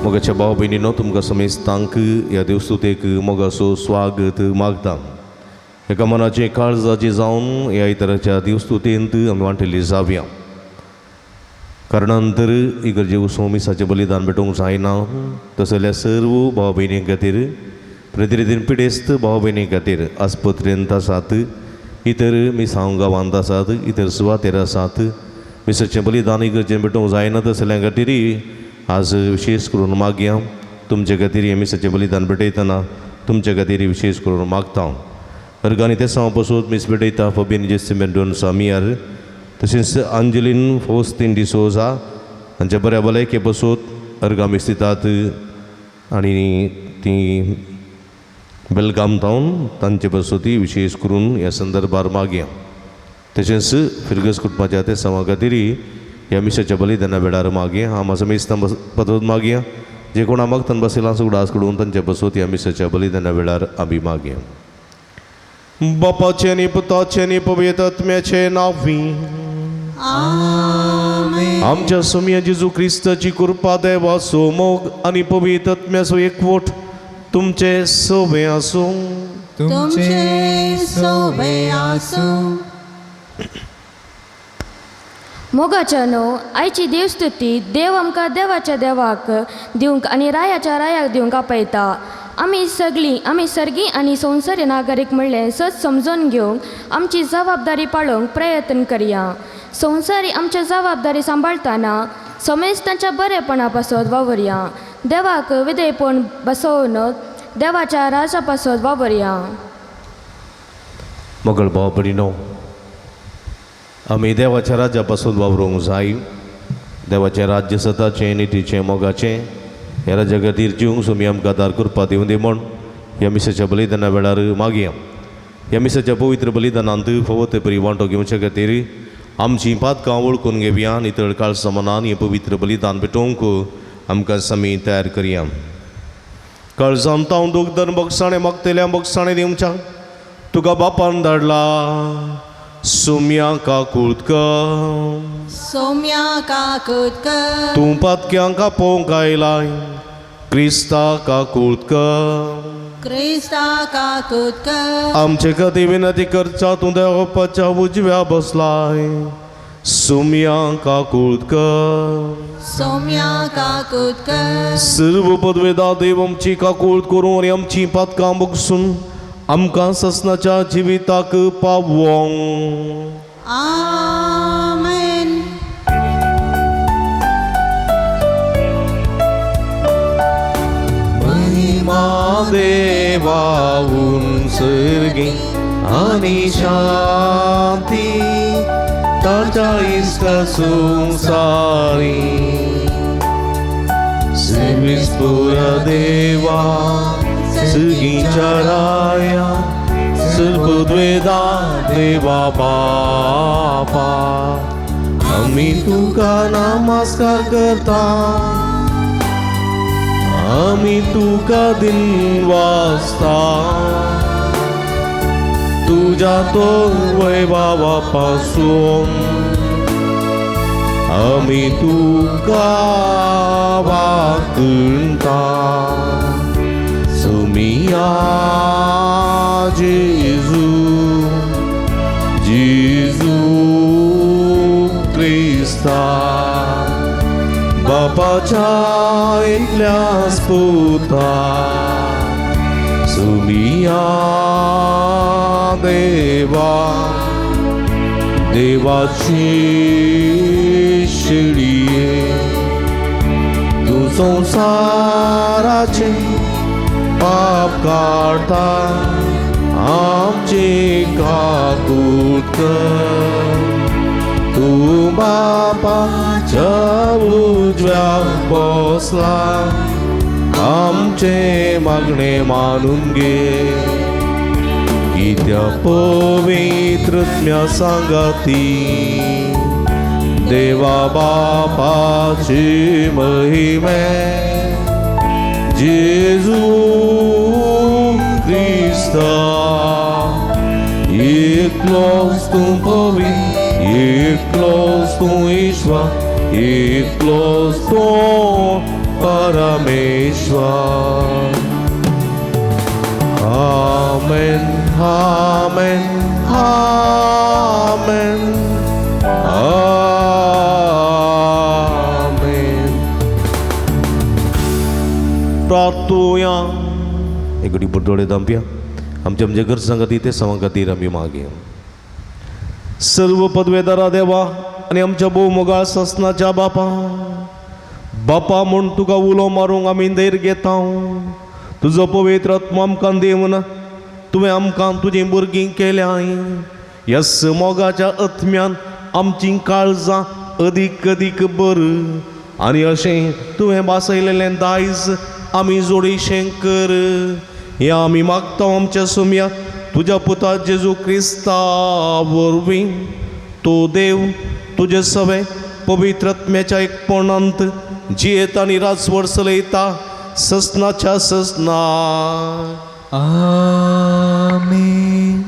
मोगाच्या भाव भयणीनो तुमकां समेस्तांक ह्या देवस्तुतेक मोगाचो स्वागत मागता. एका मनाचे काळजाची जावन ह्या इतराच्या देवस्तुतेंत आमी वांटिल्ली जावया. कारणांतर इगर्जे उसोमिसाचें बलिदान भेटोवंक जायना तशें जाल्यार सर्व भाव भयणी खातीर प्रतिनिधीन पिडेस्त भाव भयणी खातीर आस्पत्रेंत आसात, इतर मिसांव गांवांत आसात, इतर सुवातेर आसात. मिसाचें बलिदान इगर्जेन भेटोवंक जायना तशें जाल्यार खातीर आज विशेष करून मागया. तुमचे खातीर हे मिसाचें बलिदान भेटयतना तुमचे खातीर विशेष करून मागता. अर्गानी ते सांव पासून मिस भेटयता फबिन जेसिमेंडोन सामियार, तशेंच अंजलीन फोस्तीन डिसोजा हांच्या बऱ्या भलायके पासून अर्गा मिस्तितात आनी ती बेलगाम तावन तांचे पासून ती विशेष करून ह्या संदर्भार मागया. तशेंच फिरगस कुटुंबाच्या ते सांवा खातीर ह्या मिसाच्या बलिदाना वेळार मागया. हांव म्हाजो मेस्तां पद्दत मागया. जे कोण मागतना बसयला सुगडास कडून तांचे पासून ह्या मिसाच्या बलिदाना वेळार आमी मागया. बापाचे आनी पुताचे आनी पवित्र आत्म्याचे नांवी आमेन. आमच्या सोम्या जेजू क्रिस्ताची कृपा, देवाचो मोग आनी पवित्र आत्म्याचो एकवट तुमचे सोबे आसूं. तुमचे सोबे आसूं. मोगाच्या न्हू आयची देवस्तुती देव आमकां देवाच्या देवाक दिवंक आनी रायाच्या रायाक दिवंक आपयता. आमी सर्गी आनी संवसारी नागरीक म्हणलें सच समजून घेवंक आमची जबाबदारी पाळोवंक प्रयत्न करया. संवसारी आमच्या जबाबदारी सांबाळतना समेस्तांच्या बरेपणा पासत वावरया. देवाक विधेयपण बसोवन देवाच्या राजा पासत वावरया. मोगळ भाव भयणीनो, आमी देवाच्या राज्या पासून वावरूंक जाय. देवाचें राज्य सताचें नितीचें मोगाचें ह्या राज्या खातीर जिवंक सोमी आमकां दार कृपा दिवं दी म्हण ह्या मिसाच्या बलिदाना वेळार मागया. ह्या मिसाच्या पवित्र बलिदानांत फवत बरी वांटो घेवचे खातीर आमची पातकां वळखून घेवया. नितळ काळ समानान हें पवित्र बलिदान भेटोवंक आमकां समी तयार करया. काळजान तावन दूख धन बगसाणें मागतल्या बगसाणें दिवच्या तुका बापान धाडला. सोम्या काकुळकर, सोम्या काकुळकर, तूं पातक्यांक आपोवंक आयलाय. क्रिस्ता काकुळकर, क्रिस्ता काकुळकर, आमचे खातीर विनंती करच्या तूं देवाच्या उजव्या बसलाय. सोम्या काकुळकर, सोम्या काकुळकर, सर्व पदवेदार देव आमची काकुळट करून आनी आमची पातकां बगसून आमकां ससनाच्या जिविताक पावोंक. आमेन. महिमा देवा उंचरगी आनी शांती ताच्या इश्ट संसारी. सर्वेस्पुरा देवा सर्गीच्या राया सर्वद्वेदा देवा बापा, आमी तुका नमस्कार करता. आम्ही तुका दिन वाजता तुझ्या तो वैभवापासून आम्ही तुका वाकणता सुमिया जेजू जेजू ख्रिस्ता बापाच्या इतल्या स्पुता सुमिया देवा देवाची शिडीये तू संसाराचे पाप काढता आमचे काकूत कर तू बापाच्या उजव्या बसला आमचे मागणे मानून घे की त्या पवित्रत्म्या सांगाती देवा बापाची महिमे जेजू ख्रिस्ता एकलोच तू पवित्र एकलोच तू ईश्वर एकलोच तू परमेश्वर आमेन आमेन आमेन आमेन प्रार्थूया एक घडी डोळे दांपया आमच्या आमच्या घर सांगती ते सवा खातीर आमी मागे सर्व पदवेदारा देवा आणि आमच्या भोव मोगाळ ससनाच्या बापा बापा म्हूण तुका उलो मारूंक आमी धैर घेता तुजो पवित्र आत्मा आमकां देवना तुवें आमकां तुजी भुरगीं केल्याय ह्या मोगाच्या आत्म्यान आमची काळजां अदीक अदीक बर आनी अशें तुवें बासयलेलें दायज आमी जोडीशें कर हें आमी मागता आमच्या सुम्या तुज्या पुता जेजू क्रिस्ता वरवीं तो देव तुजे सवे पवित्र आत्म्याच्या एकपणांत जियेत आनी राजवड चलयता ससनाच्या ससना आमीन.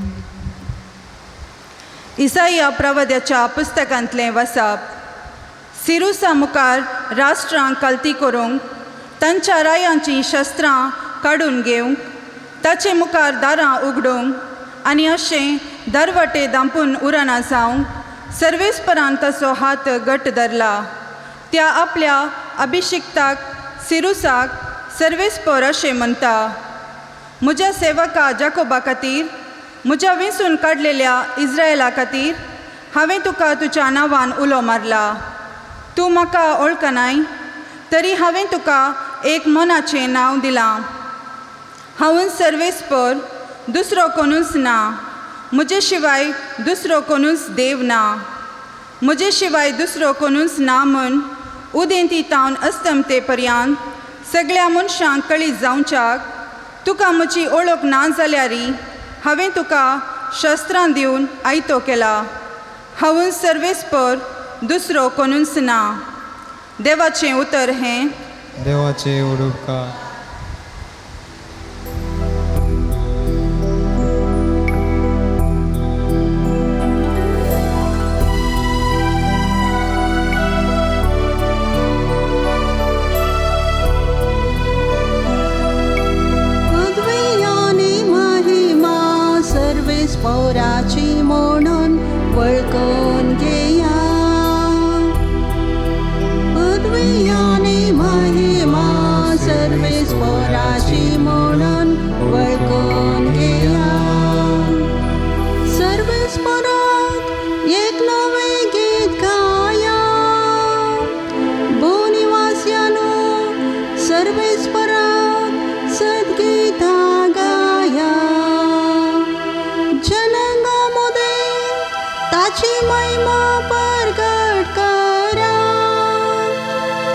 इसाया प्रवद्याच्या पुस्तकांतलें वचप सिरुसा मुखार राष्ट्रांक कल्ती करूंक तांच्या रायांची शस्त्रां काडून घेवंक ताचे मुखार दारां उगडूंक आनी अशें दरवटे दांपून उरना जावंक सर्वेस्परान ताचो हात घट धरला त्या आपल्या अभिशिक्ताक सिरुसाक सर्वेस्पर अशें म्हणटा म्हज्या सेवका जाकोबा खातीर म्हज्या वेंचून काडलेल्या इस्रायला खातीर हांवें तुका तुज्या नांवान उलो मारला तूं म्हाका वळखनाय तरी हांवें तुका एक मनाचें नांव दिलां हांव सर्वेस्पर दुसरो कोणूच ना म्हजे शिवाय दुसरो कोणूच देव ना म्हजे शिवाय दुसरो कोणूच ना म्हूण उदेंती तावन अस्तमते पर्यंत सगळ्या मनशांक कळीत जावच्याक तुका म्हजी ओळख ना जाल्यारी हांवें तुका शस्त्रां दिवन आयतो केला हांव सर्वेस्पर दुसरो कोणूच ना देवाचें उतर हें देवाचे उडोवकार पौराची म्हणून वळखून घेया पदवी आणि महिमा सर्वेस पौराची म्हणून वळखून घेया सर्वेस पराक एक नवे गीत गाया भूनिवास्यानो सर्वेस पराक सद्गीता गाया जनांगामध्ये ताची महिमा प्रगट करा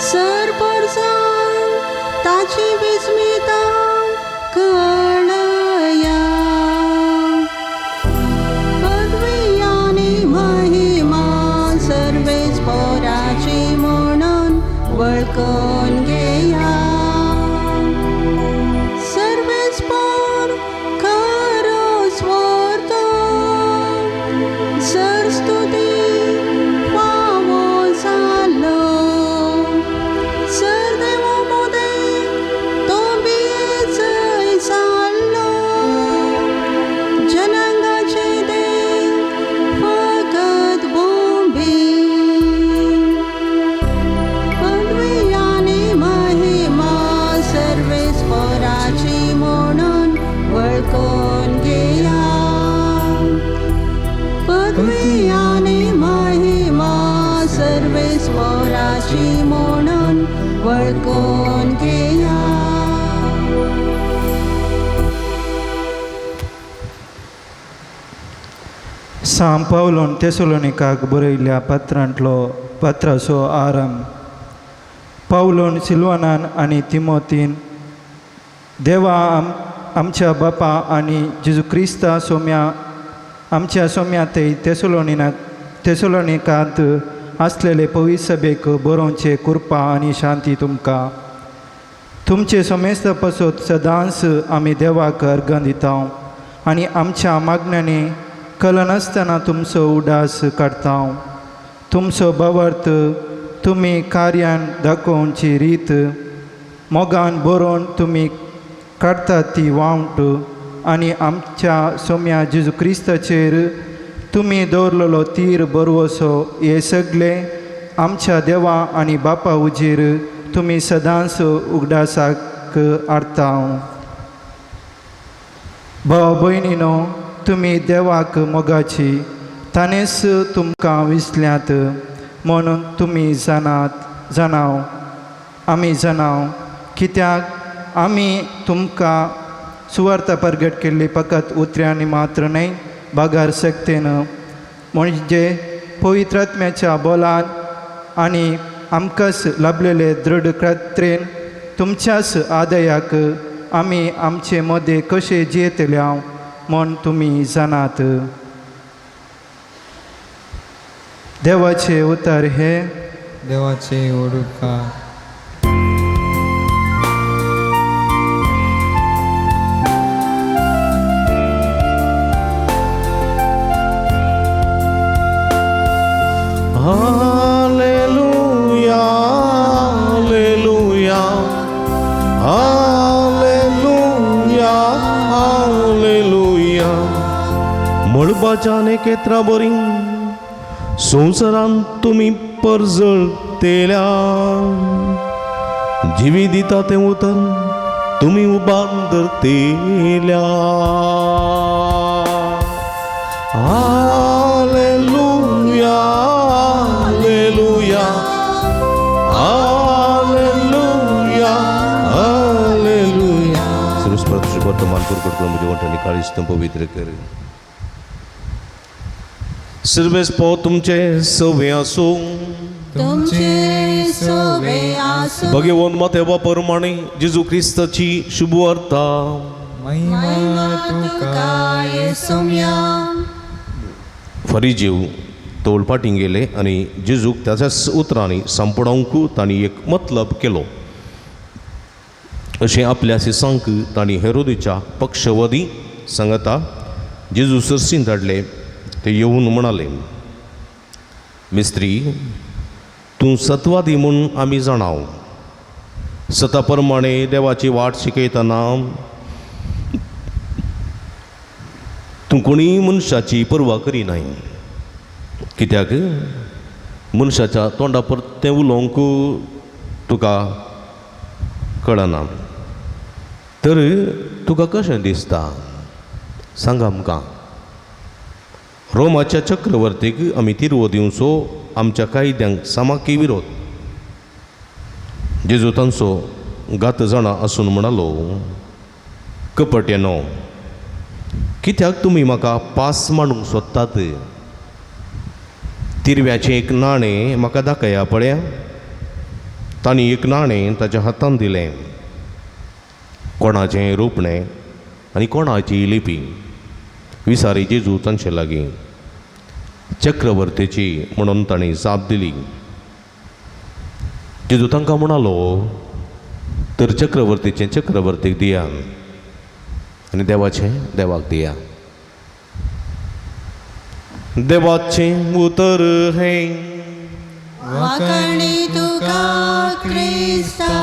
सरपरसां ताची विस्मिता कळया पदवी आणि महिमा सर्वेच पोराची म्हणून वळखून घेया वळखून घेया. सांब पावलोन तेसलोनिकाक बरयल्ल्या पत्राचो आरंभ. पावलोन सिल्वानान आनी तिमोतीन देवा आमच्या बापा आनी जेजू क्रिस्ता आमच्या सोम्यातय तेसलोनिकांत आसलेले पवित्र सभेक बरोवचे कृपा आनी शांती तुमकां. तुमचे सोमेस्त पासत सदांच आमी देवाक अर्घ दिता आनी आमच्या मागण्यांनी कल नासतना तुमचो उडास काडटा. तुमचो बावर्थ तुमी कार्यान दाखोवची रीत मोगान बरोवन तुमी काडटात ती वावट आनी आमच्या सोम्या जेजू क्रिस्ताचेर तुमी दवरलेलो तीर बरवसो हे सगळे आमच्या देवा आनी बापा उजेर तुमी सदांच उगडासाक हाडटा. भाव भयणीनो, तुमी देवाक मोगाची ताणेंच तुमकां विसल्यात म्हूण तुमी जाणाव आमी जाणाव. कित्याक आमी तुमकां सुवार्थ परगट केल्ली फकत उतऱ्यांनी मात्र न्हय, बागार सक्तेन म्हणजे पवित्र आत्म्याच्या बोलान आनी आमकांच लाभलेले दृढ खात्रेन तुमच्याच आदयाक आमी आमचे मदें कशें जियेतल्या म्हूण तुमी जाणात. देवाचे उतर हे देवाचे उपकार. Hallelujah hallelujah hallelujah hallelujah. मळबाच्याने केत्रा बरी संवसारांत तुमी परजळतेल्या जिवी दिता तें उतर तुमी उबान धरतेल्या. Hallelujah hallelujah hallelujah hallelujah. सर्वस्पर्श वर्तमान करतो म्हणजे वंठांनी काळीज पवित्र कर. सर्वेस पो तुमचे सवे आसूं तुमचे सोवे आसूं. भगवान मातेवा प्रमाणे जेजू क्रिस्ताची शुभ वार्ता महिमा तुका येसुम्या. फरिजीव तोळपाटीं गेले आनी जेजूक त्याच्याच उतरांनी संपडावंक तांणी एक मतलब केलो. अशें आपल्या सिसांक तांणी हेरोदेच्या पक्षवादी सांगता जेजू सरसीन धाडले. ते येवन म्हणाले, मिस्त्री, तूं सत्वादी म्हूण आमी जाणाव. सता प्रमाणे देवाची वाट शिकयतना तूं कोणी मनशाची पर्वा करिनाय. कित्याक मनशाच्या तोंडा परतें उलोवंक तुका कळना. तर तुका कशें दिसता सांग आमकां. रोमाच्या चक्रवर्तीक आमी तिरवो दिवचो आमच्या कायद्यांक सामाकी विरोध. जेजू तांचो गात जाणा आसून म्हणालो, कपट्यानो, कित्याक तुमी म्हाका पास मांडूंक सोदतात. तिरव्याचें एक नाणें म्हाका दाखया पळया. तांणी एक नाणें ताच्या हातांत दिलें. कोणाचें रोपणें आनी कोणाची लिपी विसारी जेजू तांचे लागीं. चक्रवर्तीची म्हणून ताणें जाप दिली. जेजू तांकां म्हणालो, तर चक्रवर्तीचें चक्रवर्तीक दिया आनी देवाचें देवाक दिया. देवाचें उतर हें वाकणी तुका क्रिस्ता.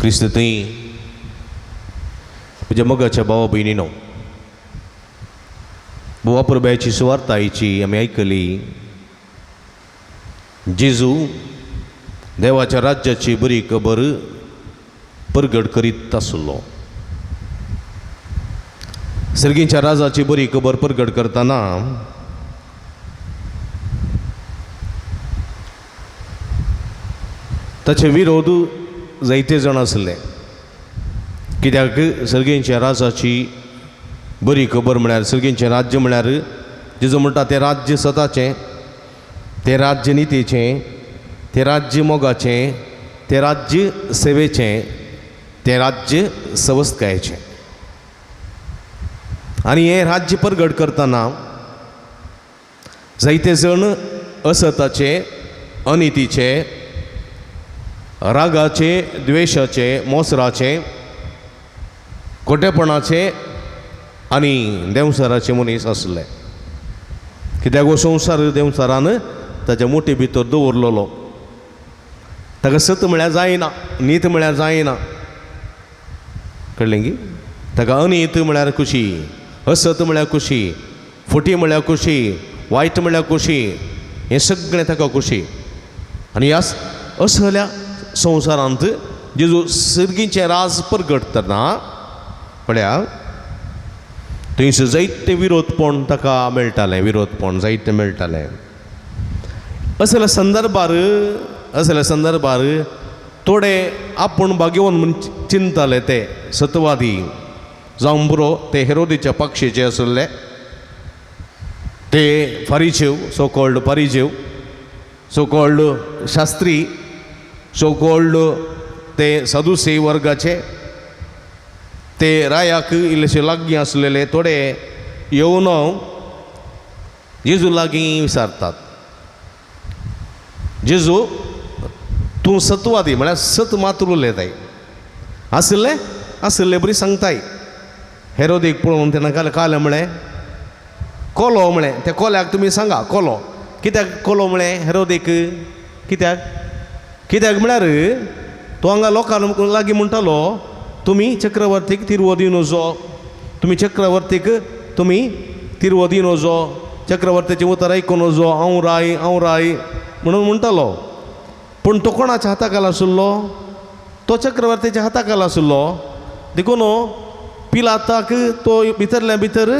क्रिस्त थंय म्हज्या मोगाच्या भावा भयणीनो, बुवा पुरब्याची सुवार्ता आयची आमी आयकली. जेजू देवाच्या राज्याची बरी खबर परगट करीत आसलो. सर्गीच्या राजाची बरी खबर परगट करतना ताचे विरोध जायते जाण आसले, कित्याक सर्गेंच्या राजाची बरी खबर म्हळ्यार सर्गेंचें राज्य म्हळ्यार जेजो म्हणटा तें राज्य सताचें, तें राज्य नितीचें, तें राज्य मोगाचें, तें राज्य सेवेचें, तें राज्य सवस्थकायेचें. आनी हें राज्य परगट करतना जायते जण असताचे, अनितीचे, रागाचे, द्वेशाचे, मोसराचे, खोटेपणाचे आनी देंवसाराचे मनीस आसले. कित्याक हो संवसार देंवसारान ताच्या मुठी भितर दवरलेलो. ताका सत म्हळ्यार जायना, नीत म्हळ्यार जायना, कळ्ळें की. ताका अनीत म्हळ्यार खुशी, असत म्हळ्यार खुशी, फुटी म्हळ्यार खुशी, वायट म्हळ्यार खुशी, हें सगळें ताका खुशी. आनी ह्या असल्या संवसारांत जेजू सर्गीचें राज परगटतना पळया थंयसर जायते विरोधपण ताका मेळटालें, विरोधपण जायते मेळटालें. असल्या संदर्भार थोडे आपूण भाग्यवान म्हूण चिंतताले ते सतवादी जावं बरो ते हेरोदेच्या पक्षाचे आसले, ते फारिजेव, सो कॉल्ड फारिजेव, सो कॉल्ड शास्त्री, सो कॉल्ड ते सदुसेय वर्गाचे, ते रायाक इल्लेशे लागीं आसलेले थोडे येवन जेजू लागीं विचारतात, जेजू तूं सत्वादी म्हळ्यार सत मात्र उलयताय. आसले बरी सांगताय. हेरोदेक पळोवन तेन्ना काले म्हळें कोलो म्हळें, त्या कोल्याक तुमी सांगा कोलो. कित्याक कोलो म्हळें हेरोदेक? कित्याक म्हळ्यार तो हांगा लोकां लागीं म्हणटालो तुमी चक्रवर्तीक तिरवो दिवन वचो, तुमी चक्रवर्तीक तुमी तिरवो दिवन वचो, चक्रवर्तीचें उतर आयकून वचो, हांव राय म्हणून म्हणटालो. पूण तो कोणाच्या हाताखाल आशिल्लो? तो चक्रवर्तीच्या हाताखाल आशिल्लो. देखून पिलाताक तो भितरल्या भितर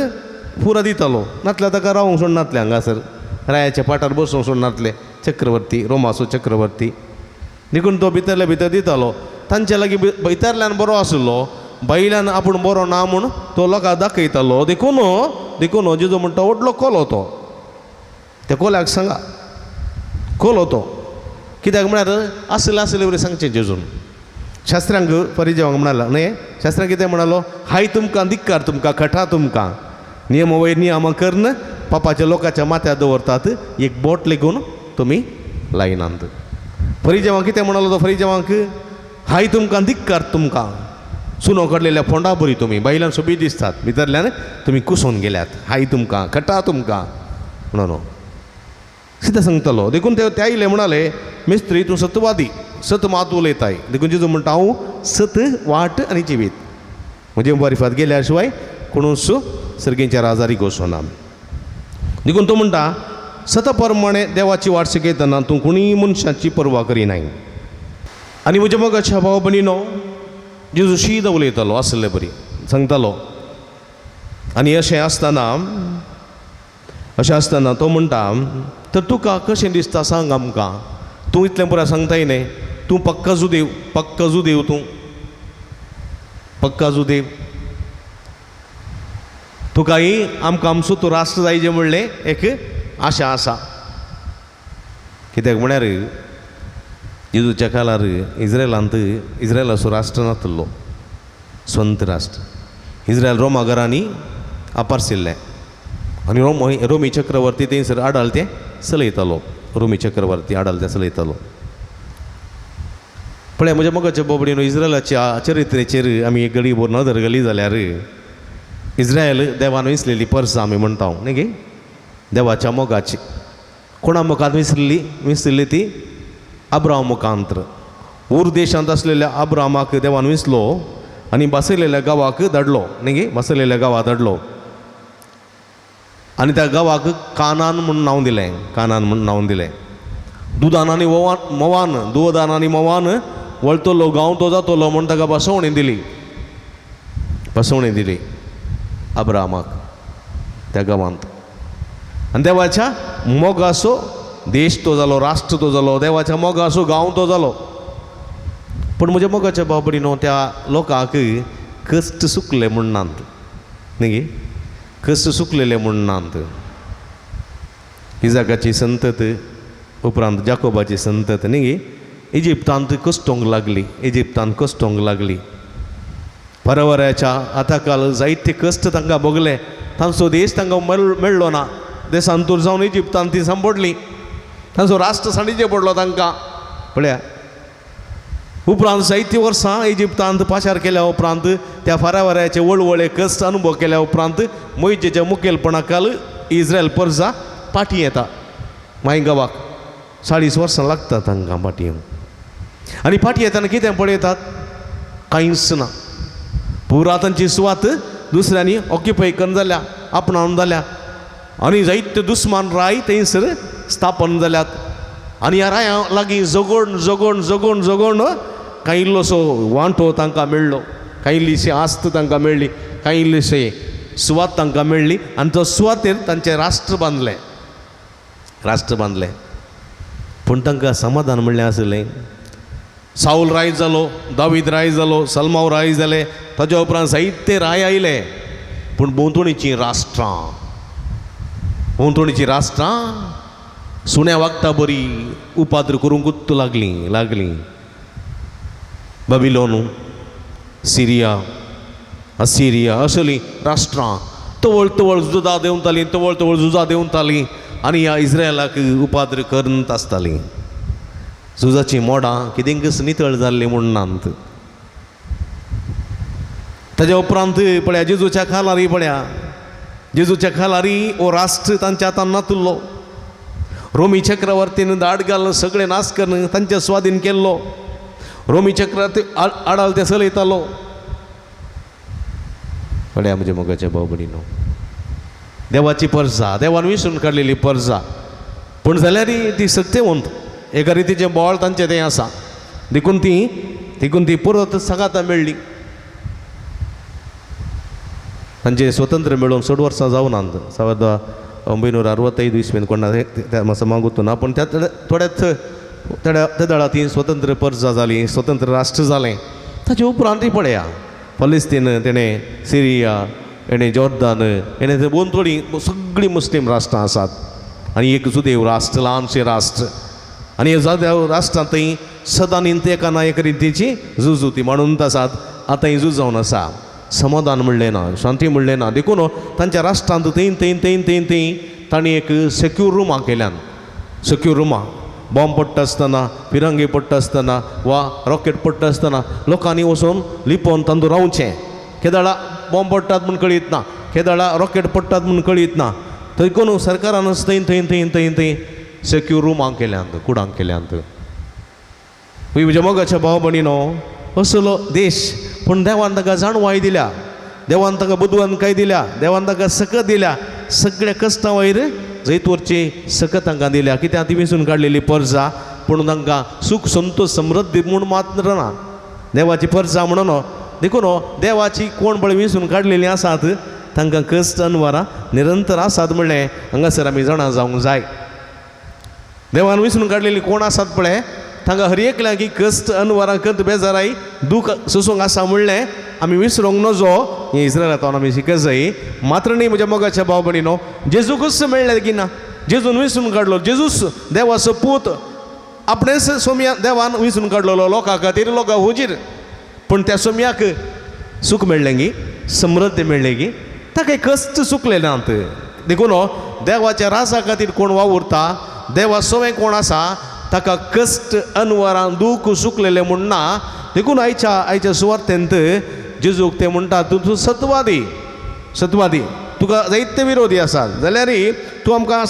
फुरा दितालो, नातल्या ताका रावूंक सोडनातले हांगासर, रायाच्या पाठार बसूंक सोडनातले चक्रवर्ती, रोमाचो चक्रवर्ती. देखून तो भितरल्या भितर दितालो. तांचे लागीं भितरल्यान बरो आशिल्लो, भायल्यान आपूण बरो ना म्हूण तो लोकांक दाखयतालो. देखून जेजू म्हणटा व्हडलो कोलो तो, त्या कोल्याक सांगा कोलो तो. कित्याक म्हळ्यार आसले बरें सांगचें जेजून. शास्त्रांक परिजेवांक म्हणालो न्हय, शास्त्रांक कितें म्हणालो? हाय तुमकां धिक्कार, तुमकां खटा तुमकां, नियम वयर नियम कर्ण पापाच्या लोकांच्या माथ्यार दवरतात, एक बोट लेगून तुमी लायनात. फरिजेवांक कितें म्हणालो तो फरिजेवांक? हाय तुमकां धिक्कार, तुमकां सुनो काडलेल्या फोंडा बरी तुमी, भायल्यान सोबी दिसतात, भितरल्यान तुमी कुसोवन गेल्यात, हाय तुमकां खटा तुमकां म्हणून कितें सांगतलो. देखून ते आयले म्हणाले मिस्त्री तूं सतवादी, सत मात उलयताय. देखून जेजू म्हणटा हांव सत वाट आनी जिवीत, म्हणजे बरिफात गेल्या शिवाय कोणूच सर्गेच्या राजारी वचना. देखून तो म्हणटा सतप्रमाणे देवाची वाट शिकयतना तूं कोणीय मनशाची पर्वा करिनाय. आनी म्हज्या मोगाच्या भाव भयणीनो, जेजू शीद उलयतालो, आसले बरी सांगतालो. आनी अशें आसतना तो म्हणटा तर तुका कशें दिसता सांग आमकां, तूं इतलें बरें सांगताय न्ही, तूं पक्का जुदेव तूं पक्का जुदेव. तुकाय आमकां आमचो तूं राष्ट्र जाय जें म्हणलें एक आशा आसा. कित्याक म्हळ्यार जेजूच्या काळार इज्रायलाचो राष्ट्र नासलो, स्वंत राष्ट्र. इज्रायल रोमाघरांनी आपारसिल्लें आनी रोमी चक्रवर्ती थंयसर आडालतें चलयतालो, रोमी चक्रवर्ती आडालतें चलयतालो. पळय म्हज्या मोगाच्या बोबडीन इज्रायलाच्या चरित्रेचेर आमी एक घडी भर नदर घाली जाल्यार इज्रायल देवान विसलेली परसां आमी म्हणटा न्ही गे, देवाच्या मोगाची. कोणा मुखांत विसरली ती अब्राम मुखांत्र. ऊर देशांत आसलेल्या अब्रामाक देवान विसलो आनी बसयलेल्या गांवाक धाडलो न्ही गे, बसयलेल्या गांवाक धाडलो. आनी त्या गांवाक कानान म्हूण नांव दिलें. दुदान आनी मोवान वळतलो गांव तो जातलो म्हूण ताका बसवणी दिली अब्रामाक त्या गांवांत. आनी देवाच्या मोगाचो देश तो जालो, राष्ट्र तो जालो, देवाच्या मोगाचो गांव तो जालो. पण म्हज्या मोगाच्या बाबडी न्हू त्या लोकांक कश्ट सुकले म्हणनात न्ही कश्ट सुकलेले म्हणनात इजाकाची संतत उपरांत जाकोबाची संतत न्ही इजिप्तांत कश्टोंक लागली इजिप्तांत कश्टोंक लागली परवऱ्याच्या आताकाल जायते कश्ट तांकां भोगले तांचो देश तांकां मेळ्ळो ना देशांतूर जावन इजिप्तांत ती सांपडली तांचो राष्ट्र साणीचे पडलो तांकां पळया उपरांत जायतीं वर्सां इजिप्तांत पाशार केल्या उपरांत त्या फारावऱ्याचे वळवळे कश्ट अनुभव केल्या उपरांत मोइजेच्या मुखेलपणाखाल इस्रायल परजा पाठी येता मायगांवाक 40 वर्सां लागतात तांकां पाठी येवंक आनी पाठी येताना कितें पळयतात कांयच ना पुरा तांची सुवात दुसऱ्यांनी ऑक्युपाय करून जाल्या आपणावन जाल्या आनी जायते दुस्मान राय थंयसर स्थापन जाल्यात आनी ह्या राया लागीं जगोण जगोण जगोण जगोण कांय इल्लोसो वांटो तांकां मेळ्ळो कांय इल्लीशी आस्त तांकां मेळ्ळी कांय इल्लीशी सुवात तांकां मेळ्ळी आनी तो सुवातेर तांचें राष्ट्र बांदलें पूण तांकां समाधान म्हणलें आसलें साऊल राय जालो दावीद राय जालो सलमाव राय जाले ताच्या उपरांत जायते राय आयले पूण भोंवतणीचीं राष्ट्रां सुण्या वागता बरी उपाद्र करूंकूच लागलीं बबिलोन सिरिया असिरिया असलीं राष्ट्रां तवळ तवळ झुजां देंवतालीं आनी ह्या इस्रायलाक उपाद्र करत आसतालीं झुजाचीं मोडां कितेंकच नितळ जाल्लीं म्हणनात ताच्या उपरांत पळया जेजूच्या खालारी हो राष्ट्र तांच्या हातान नातुल्लो रोमी चक्रवर्तीन दाड घालून सगळे नाश करून तांचे स्वाधीन केल्लो रोमी चक्रवर्ती आडाल ते चलयतालो पळया म्हज्या मोगाच्या भाव भयणीनो देवाची परजा देवान विसरून काडलेली परजा पूण जाल्यार ती सत्यवंत एका रितीचें बोळ तांचें तें आसा देखून ती परत सगातां मेळ्ळी तांचें स्वतंत्र मेळून 16 वर्सां जावनात 1965 इसवेन कोणा मातसो मागूत ना पूण त्या थोड्या ती स्वतंत्र परजा जाली स्वतंत्र राष्ट्र जालें ताचे उपरांत पळया फलस्तीन तेणें सिरिया एणें जॉर्दान एणें ते बोंतोडी सगळीं मुस्लीम राष्ट्रां आसात आनी एक सुदैव राष्ट्र ल्हानशें राष्ट्र आनी ह्या जाद्या राष्ट्रांतय सदां एका ना एक रितीची झुजूती म्हणून आसात आतांय झूज जावन आसा समाधान म्हणलें ना शांती म्हणलें ना देखून तांच्या राष्ट्रांत थंय तांणी एक सेक्यूर रुमां केल्यान सेक्यूर रुमां बॉम्ब पडटा आसतना पिरांगे पडटा आसतना वा रॉकेट पडटा आसतना लोकांनी वचून लिपोवन तांदूळ रावचें केदाळा बॉम्ब पडटात म्हूण कळीत ना केदाळा रॉकेट पडटात म्हूण कळीत ना थंय कोण सरकारानच थंय सेक्यूर रुमां केल्यांत कुडांक केल्यांत म्हज्या मोगाच्या भाव भयणीनो असलो देश पूण देवान ताका जाणवाय दिल्या देवान ताका बुदवंतकाय दिल्या देवान ताका सकत दिल्या सगळ्या कश्टां वयर जैतवरची सकत तांकां दिल्या कित्याक ती वेंचून काडलेली परजा पूण तांकां सूख संतोश समृद्धी म्हूण मात्र ना देवाची परजा म्हणून देखून देवाची कोण पळय वेंचून काडलेलीं आसात तांकां कश्ट अनवरां निरंतर आसात म्हणलें हांगासर आमी जाणा जावंक जाय देवान वेंचून काडलेलीं कोण आसात पळय तांकां हर एकल्या की कश्ट अनवरां करत बेजाराय दूख सोसूंक आसा म्हणलें आमी विसरूंक नजो हें इस्रायलांतल्यान आमी शिकत जाय मात्र न्ही म्हज्या मोगाच्या भाव भयणीनो जेजूकच मेळ्ळें की ना जेजून विसरून काडलो जेजूस देवाचो पूत आपणेच सोम्या देवान विसरून काडलेलो लोकां खातीर लोकां हुजीर पूण त्या सोम्याक सूख मेळ्ळें गी समृद्धी मेळ्ळें गी ताका कश्ट चुकले नात देखून देवाच्या राजा खातीर कोण वावुरता देवा सोवें कोण आसा ताका कश्ट अनवरां दूख चुकलेलें म्हणना देखून आयच्या सुवार्थेंत जेजूक ते म्हणटा तूं सत्वादी तुका जायते विरोधी आसात जाल्यार तूं आमकां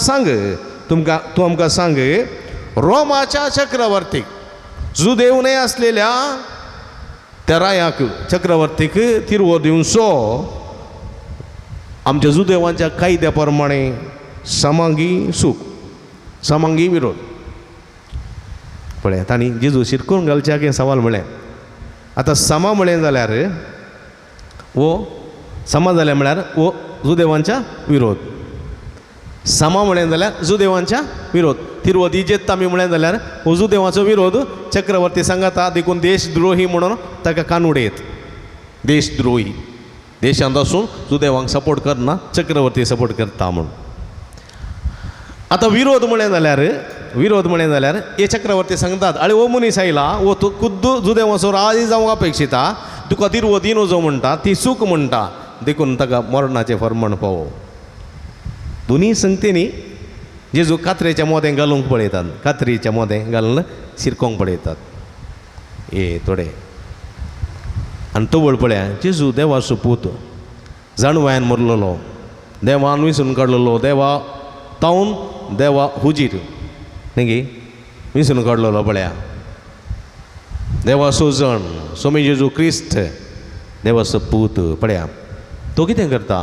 सांग रोमाच्या चक्रवर्तीक जुदेवने आसलेल्या त्या रायाक चक्रवर्तीक तिरवो दिवचो आमच्या जुदेवांच्या कायद्या प्रमाणे समांगी सूख समांगी विरोध पळय तांणी जेजू शिरकून घालच्याक हें सवाल म्हळें आतां समा म्हळें जाल्यार वो समा जालें म्हळ्यार वो जुदेवांच्या विरोध समा म्हळें जाल्यार जुदेवांच्या विरोध तिरवो दिजेत आमी म्हळें जाल्यार अजू देवाचो विरोध चक्रवर्ती सांगता देखून देशद्रोही म्हणून ताका कानूडेत. देशद्रोही देशांत असून जुदेवांक सपोर्ट करना, चक्रवर्ती सपोर्ट करता म्हणून. आतां विरोध म्हळें जाल्यार हे चक्रवर्ती सांगतात आळे हो मनीस आयला वो तूं खुद्द जुदेवाचो राज जावंक अपेक्षिता, तुका तिरवो दिनो जो म्हणटा ती चूक म्हणटा, देखून ताका मरणाचें फर्मण पावो. दोनी संगतींनी जेजू कात्रेच्या मोदें घालूंक पळयतात, कात्रीच्या मोदें घालून शिरकोंक पळयतात हे थोडे. आनी तवळ पळया जेजू देवाचो पूत जाणवायान मरलेलो, देवान विसरून काडलेलो, देवा तावन देवा हुजीर न्ही विसरून काडलेलो पळया. देवाचो जण स्वामी जेजू क्रिस्त देवाचो पूत पळया तो कितें करता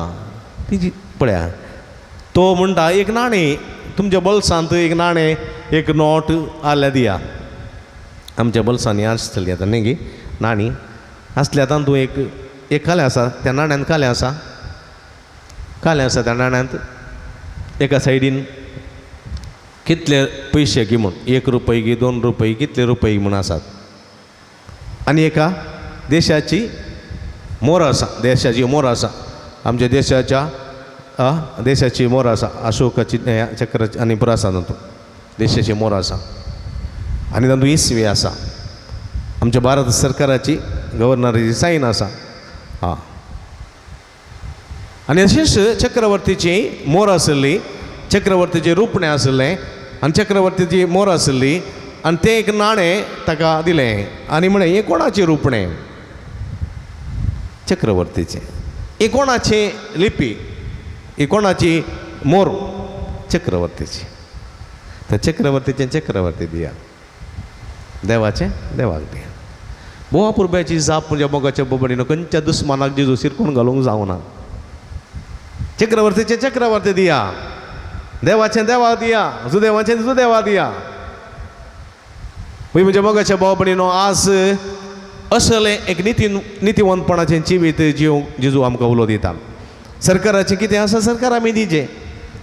तिजी पळया. तो म्हणटा एक नाणें तुमच्या बल्सांत एक नाणें एक नोट आसल्या दिया. आमच्या बल्सांनी आसतली आतां न्ही नाणी आसली आतां तूं एक कालें आसा त्या नाण्यांत कालें आसा त्या नाण्यांत एका सायडीन कितले पयशे की म्हूण 1 रुपया की 2 रुपया कितले रुपये म्हूण आसात. आनी एका देशाची मोर आसा आमच्या देशाची मोर आसा अशोकाची चक्र आनी पुरो आसा तातूंत देशाची मोर आसा. आनी तातूंत इसवी आसा आमच्या भारत सरकाराची गव्हर्नराची सायन आसा. आनी अशेंच चक्रवर्तीची मोर आसली, चक्रवर्तीचें रुपणें आसलें आनी चक्रवर्तीची मोर आसली आनी तें एक नाणें ताका दिलें. आनी म्हळें हें कोणाचें रुपणें? चक्रवर्तीचें. हें कोणाचें लिपी? ही कोणाची मोर? चक्रवर्तीची. तर चक्रवर्ती दिया, देवाचें देवाक दिया. बोवा पुरब्याची जाप म्हणजे मोगाच्या बोबडीनं खंयच्या दुस्मानाक जेजू शिरकून घालूंक जावना. चक्रवर्ती दिया, देवाचें देवाक दिया, जुदेवाचें जुदेवाक दिया. पळय म्हणजे मोगाच्या बोबडीनो आज असलें एक नितीवंतपणाचें जिवीत जिवंक जेजू आमकां उलो दिता. सरकाराचें कितें आसा सरकार आमी दिजें.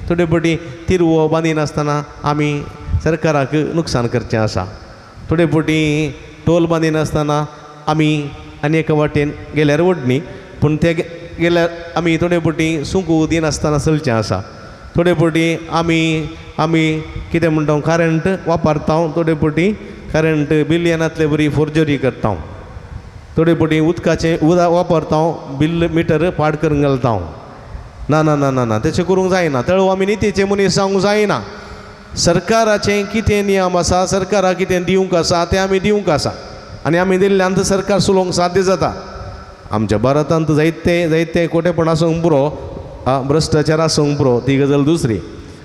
थोडे फावटी तिरवो बांदिनासतना आमी सरकाराक नुकसान करचें आसा. थोडे फावटी टोल बांदिनासतना आमी आनी एका वाटेन गेल्यार वडणी, पूण ते गेल्यार आमी थोडे फावटी सुंकू दिनासतना चलचें आसा. थोडे फावटी आमी कितें म्हणटा करंट वापरता, थोडे फावटी करंट बिलियनांतले बरी फोर्जरी करता. थोडे फावटी उदकाचें वापरता, बिल मिटर पाड करून घालता. ना तशें करूंक जायना. तळो आमी नितीचे मनीस जावंक जायना. सरकाराचें कितें नियम आसा, सरकाराक कितें दिवंक आसा तें आमी दिवंक आसा आनी आमी दिल्ल्यान सरकार चलोवंक साध्य जाता. आमच्या भारतांत जायते खोटेपण आसूंक पुरो, भ्रश्टाचार आसूंक पुरो, ती गजाल दुसरी.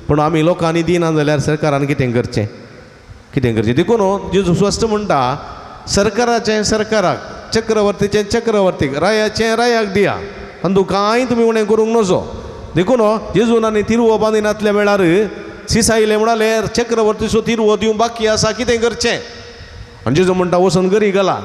पूण आमी लोकांनी दिना जाल्यार सरकारान कितें करचें देखून जेजू स्पश्ट म्हणटा सरकाराचें सरकाराक, चक्रवर्तीचें चक्रवर्तीक, रायाचें रायाक दिया, तांतूं कांय तुमी उणें करूंक नजो. देखून जेजून आनी तिरवो बांदिनातल्या वेळार सिसाईले म्हणाले चक्रवर्तीचो तिरवो दिवंक बाकी आसा, कितें करचें? आनी जेजू म्हणटा वचून गरी घाला,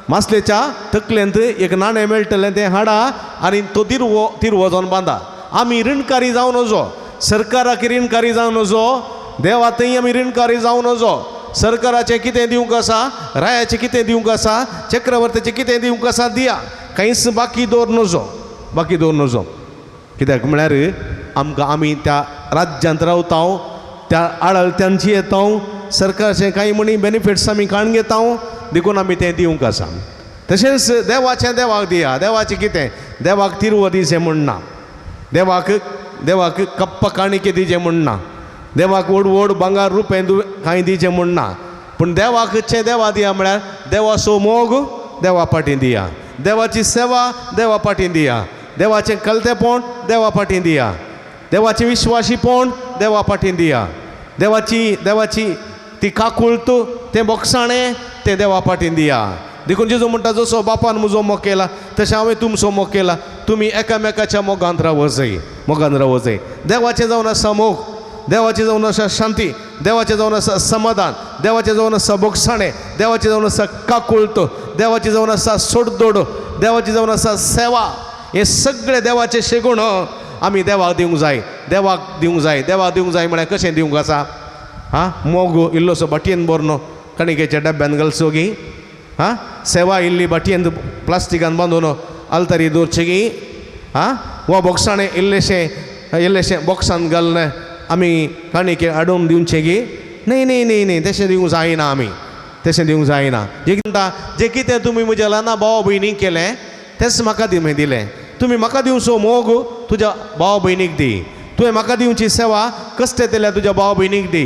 मासलेच्या तकलेंत एक नाणें मेळटलें तें हाडा आनी तो तिरवो जावन बांदा. आमी ऋणकारी जावन नजो, सरकाराक ऋणकारी जावन नजो, देवातय आमी ऋणकारी जावन नजो. सरकाराचें कितें दिवंक आसा, रायाचें कितें दिवंक आसा, चक्रवर्तीचें कितें दिवंक आसा दिया, कांयच बाकी दवर नजो. कित्याक म्हळ्यार आमी त्या राज्यांत रावता, त्या आडळत्यांची येता, सरकाराचें कांय म्हणी बेनिफिट्स आमी काण घेता, देखून आमी तें दिवंक आसा. तशेंच देवाचें देवाक दिया. देवाचें कितें? देवाक तिरवो दिचें म्हणना, देवाक कप्प काणिके दिचें म्हणना, देवाक व्हड भांगार रुपये कांय दिचें म्हणना. पूण देवाकचें देवा दिया म्हळ्यार देवाचो मोग देवा पाटीं दिया, देवाची सेवा देवा पाटीं दिया, देवाचें कलतेपण देवा पाटीं दिया, देवाचें विश्वासीपण देवा पाटीं दिया, देवाची ती काकुळत तें बोगसाणें तें देवा पाटीं दिया. देखून जेजू म्हणटा जसो बापान म्हजो मोग केला तशें हांवें तुमचो मोग केला. तुमी एकामेकाच्या मोगांत रावो जाय. देवाचें जावन आसा मोग, देवाचें जावन आसा शांती, देवाचें जावन आसा समाधान, देवाचें जावन आसा बोगसाणें, देवाचें जावन आसा काकुळत, देवाचें जावन आसा सोडदोड, देवाचें जावन आसा सेवा. हे सगळे देवाचे शेगूण आमी देवाक दिवंक जाय म्हळ्यार कशें दिवंक आसा? हां मोगू इल्लोसो बटयेन बरनो कणिकेच्या डब्यान घालचो गी हां सेवा इल्ली बटयेन प्लास्टिकान बांदून आलतारी दवरचे गी हां वा बॉक्साणे इल्लेशें बॉक्सान घालून आमी कणिके हाडून दिवचे गी न्ही न्ही न्ही न्ही तशें दिवंक जायना आमी तशें दिवंक जायना जे कितें तुमी म्हज्या ल्हान भाव भयणीक केलें तेंच म्हाका दिलें तुमी म्हाका दिवचो मोग तुज्या भाव भयणीक दी तुवें म्हाका दिवची सेवा कश्ट केल्या तुज्या भाव भयणीक दी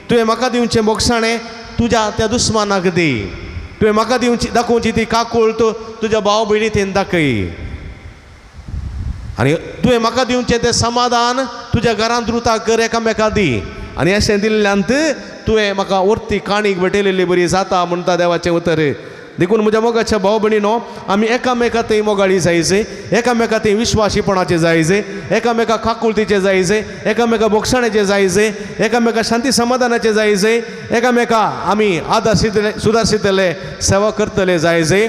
तुवें म्हाका दिवचें बोगसाणें तुज्या त्या दुस्मानाक दी तुवें म्हाका दिवची दाखोवची ती काकूळट तुज्या भाव भयणीन दाखय आनी तुवें म्हाका दिवचें तें समाधान तुज्या घरांत रुताक कर एकामेका दी आनी अशें दिल्ल्यांत तुवें म्हाका वर्ती काणीक भेटयलेली बरी जाता म्हणटा देवाचें उतर देखून म्हज्या मोगाच्या भाव भयणीनो आमी एकामेकांतय मोगाळी जायचे एकामेकांतय विश्वासीपणाचे जायचे एकामेका काकुळतीचे जायचे एकामेका बोगसाण्याचे जायचे एकामेका शांती समाधानाचे जायचे एकामेका आमी सुदारशितले सेवा करतले जायचे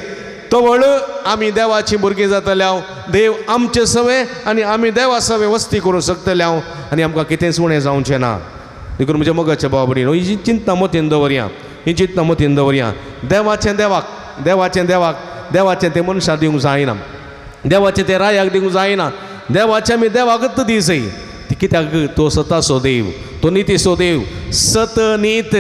तवळ आमी देवाची भुरगीं जातल्या देव आमचे सवे आनी आमी देवा सवे वस्ती करूं शकतल्या आनी आमकां कितेंच उणें जावचें ना देखून म्हज्या मोगाच्या भाव भयणीनो ही चिंता मतीन दवरया ही चिंता मतीन दवरया देवाचें तें मनशाक दिवंक जायना देवाचें तें रायाक दिवंक जायना देवाचें आमी देवाकच दिसय कित्याक तो सताचो देव तो नितीचो देव सत नीत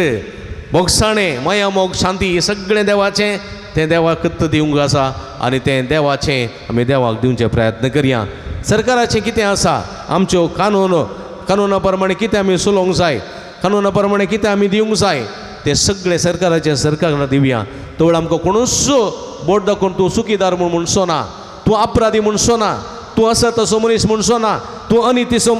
मोगसाणें माया मोग शांती हें सगळें देवाचें तें देवाकच दिवंक आसा आनी तें देवाचें आमी देवाक दिवचे प्रयत्न करया सरकाराचें कितें आसा आमच्यो कानुना प्रमाणे कितें आमी चलोवंक जाय कानुना प्रमाणे कितें आमी दिवंक जाय तें सगळें सरकाराक दिवया तवळ आमकां कोणूच बोट दाखोवन तूं चुकीदार म्हूण म्हणचो ना तूं अपराधी म्हणचो ना तूं असत असो मनीस म्हणचो ना तूं अनितीचो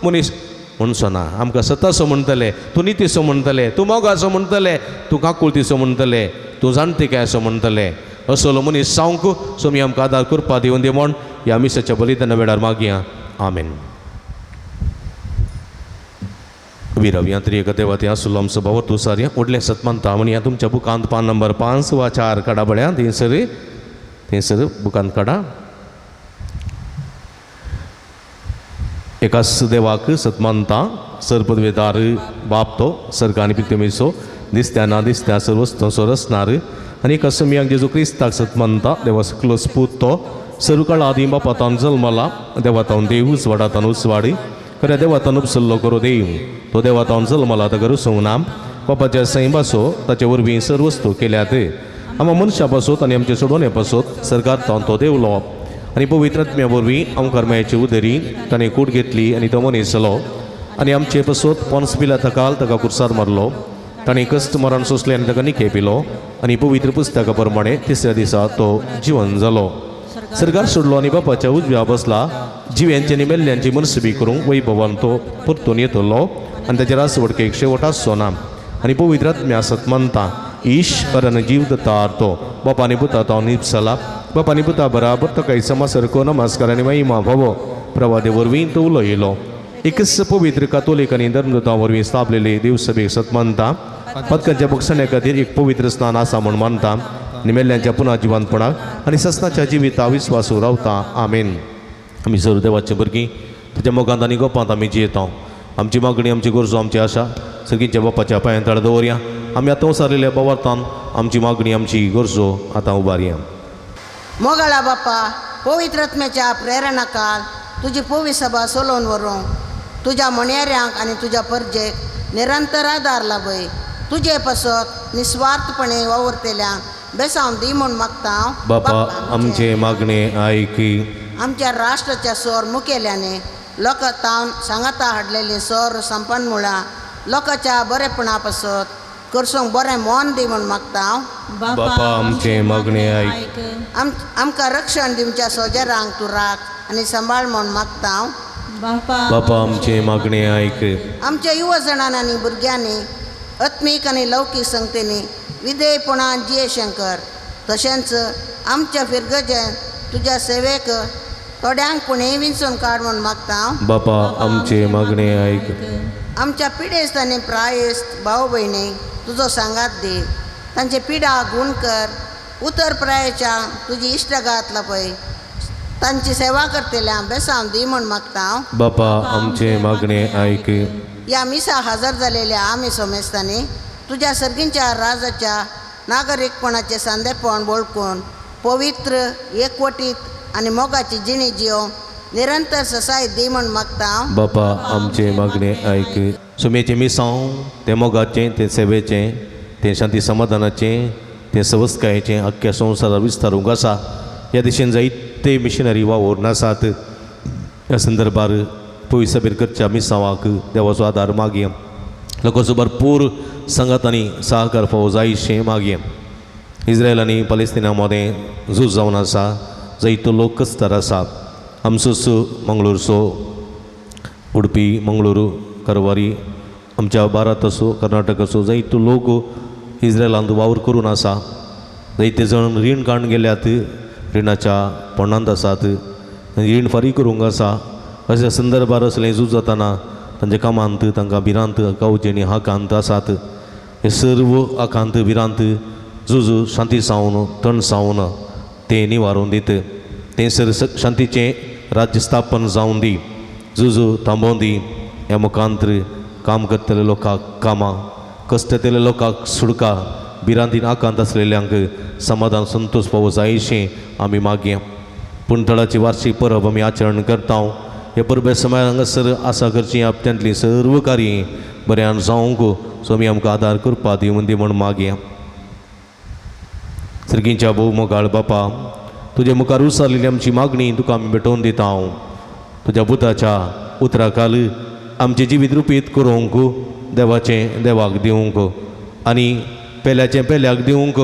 मनीस म्हणचो ना आमकां सताचो म्हणटले तूं नितीचो म्हणटले तूं मोगाचो म्हणटले तूं काकुळतीचो म्हणटले तूं जाणटेकायचो म्हणटले असलो मनीस जावंक सोमी आमकां आदार करपा दिवन दी म्हण ह्या मिसाच्या बलिदाना वेळार मागया आमेन विरव्यांतरी एक देवाती आसलो आमचो भाव तूं सारया व्हडलें सतमानता म्हण ह्या तुमच्या बुकांत पान नंबर 5 वा 4 काडा बळ्या थंयसर बुकांत काडा एकाच देवाक सतमानता सरपदवेदार बाप तो सर्गानी पितमेचो दिसत्या ना दिसत्या सर्वस्तोचो रचणार आनी एका समियाक जेजू क्रिस्ताक सतमानता देवा सकलो स्पूत तो सर्व काळ आदी बापातान जल्मला देवातावन देवूच वाडातानूच वाडी खऱ्या देवातान उपसल्लो करो देव तो देवातावन जल्मला ताका संवनाम बापाच्या सैम पासो ताचे वरवीं सर्व वस्तू केल्यात आमच्या मनशा पासोत आनी आमचे सोडोवणे पासोत सरकार तो देवलो आनी पवित्रात्म्या वरवीं अवकर्म्याची उदरी ताणें कूड घेतली आनी तो मनीस जालो आनी आमचे पासोत पोन्स पिलाताकाल ताका कुर्सार मारलो ताणें कश्ट मरण सोंसलें आनी ताका निखे पिलो आनी पवित्र पुस्तका प्रमाणे तिसऱ्या दिसा तो जिवन जालो सरकार सोडलो आनी बापाच्या उजव्या बसला जिव्यांचे आनी मेल्ल्यांची मनसुबी करूंक वैभवान तो परतून येतलो आनी ताच्या रासवडकेक शेवट आसचो ना आनी पवित्रात्म्या सतमानता ईश्वर आनी जीव दत्तार तो बापानी पुता तो निपसला बापानी पुता बराबर तो काही समासरको नमस्कार आनी महिमा भवो प्रवादे वरवीं तो उलयलो एकच पवित्र कातोलीक आनी धर्मदूता वरवीं स्थापलेली देवसभेक सतमानता पदकांच्या बक्षण्या खातीर एक पवित्र स्नान आसा म्हूण मानता आनी मेल्ल्यांच्या पुना जिवंतपणाक आनी सस्ताच्या जिविता विस्वासू रावता आमेन आमी सर देवाचे भुरगीं तुज्या मोगांत आनी गोपांत आमी जियेता आमची मागणी आमची गरजो आमची आशा सगळींच्या बापाच्या पांयां तळ दवरया आमी आतां ओसारलेल्या बावार्थान आमची मागणी आमची गरजो आतां उबारया मोगाळा बाप्पा पवित्रात्म्याच्या प्रेरणाकाल तुजी पोवी सभा सोलोवन व्हरूंक तुज्या मणयाऱ्यांक आनी तुज्या परजेक निरंतर आदार लाभय तुजे पासत निस्वार्थपणे वावरतेल्यांक बेसांव दी म्हूण मागता हांव बापा आमचे मागणे आयक आमच्या राष्ट्राच्या सोर मुखेल्याने लोकांतावन सांगाता हाडलेली सोर संपन्मुळां लोकांच्या बरेपणा पासत करसूंक बरें मोन दी म्हूण मागता हांव बापा आमचे मागणे आयक आमकां रक्षण दिवच्या सोजेरांक तूं राख आनी सांबाळ म्हूण मागता हांव बापा आमचे मागणे आयक आमच्या युवजणांनी आनी भुरग्यांनी आत्मीक आनी लौकीक संगतींनी विधेयपणान जिये शंकर तशेंच आमच्या फिरगजेन तुज्या सेवेक थोड्यांक पुणे विंचून काड म्हूण मागता हांव बापा आमचे मागणे आयक आमच्या पिडेस्त आनी प्रायेस्त भाव भयणीक तुजो सांगात दी तांचे पिडा गूण कर उतर प्रायेच्या तुजी इश्टगात लापय तांची सेवा करतल्या बेसांव दी म्हूण मागता हांव बापा आमचे मागणे आयक या मिसा हजर झालेल्या आम्ही समेस्तांनी तुझ्या सर्गींच्या राजाच्या नागरिकपणाचे सांदेपण बोळकून पवित्र एकवटीत आणि मोगाची जिणी जिवोवंक निरंतर ससाय दी म्हण मागता बापा आमचे मागणे ऐक सुमेचे मिसांव ते मोगाचें ते सेवेचें ते शांती समाधानाचें ते सवस्कायेचें अख्ख्या संवसारात विस्तारूंक आसा ह्या दिशेन जायते मिशनरी वावूर आसात ह्या संदर्भार पवित्र सभेर करच्या मिसांवाक देवाचो आदार मागया लोकांचो भरपूर संगतांनी सहकार फावो जायशें मागया इस्रायल आनी पॅलेस्टिना मदें झूज जावन आसा जायतो लोक कस्तार आसा आमचो मंगळूरचो उडपी मंगळूरू कारवारी आमच्या भारत असो कर्नाटकाचो जायतो लोक इस्रायलांत वावर करून आसा जायते जण रीण काडून गेल्यात रिणाच्या पोंडांत आसात रीण फारीक करूंक आसा अशा संदर्भार असलें झूज जाताना तांच्या कामांत तांकां भिरांत गांवचें हाकांत आसात हे सर्व आकांत भिरांत झूज शांती सावन तण सावन ते निवारून दीत ते सर शांतीचें राज्य स्थापन जावन दी झूज थांबोवन दी ह्या मुखांत्र काम करतले लोकांक कामां कश्टतले लोकांक सुडका भिरांतीन आकांत आसलेल्यांक समाधान संतोष फावो जायशें आमी मागया पुणतळाची वार्षिक परब आमी आचरण करता हे परबे समय हांगासर आसा करची आपत्यांतली सर्व कार्य बऱ्यान जावंक सो आमी आमकां आदार करपा दिवन दी म्हण मागया सर्गींच्या भोव मोगाळ बापा तुजे मुखार उसारलेली आमची मागणी तुका आमी भेटोवन दिता तुज्या पुताच्या उतराखाल आमचें जिवीत रुपीत करूंक देवाचें देवाक दिवंक आनी पेल्याचें पेल्याक दिवंक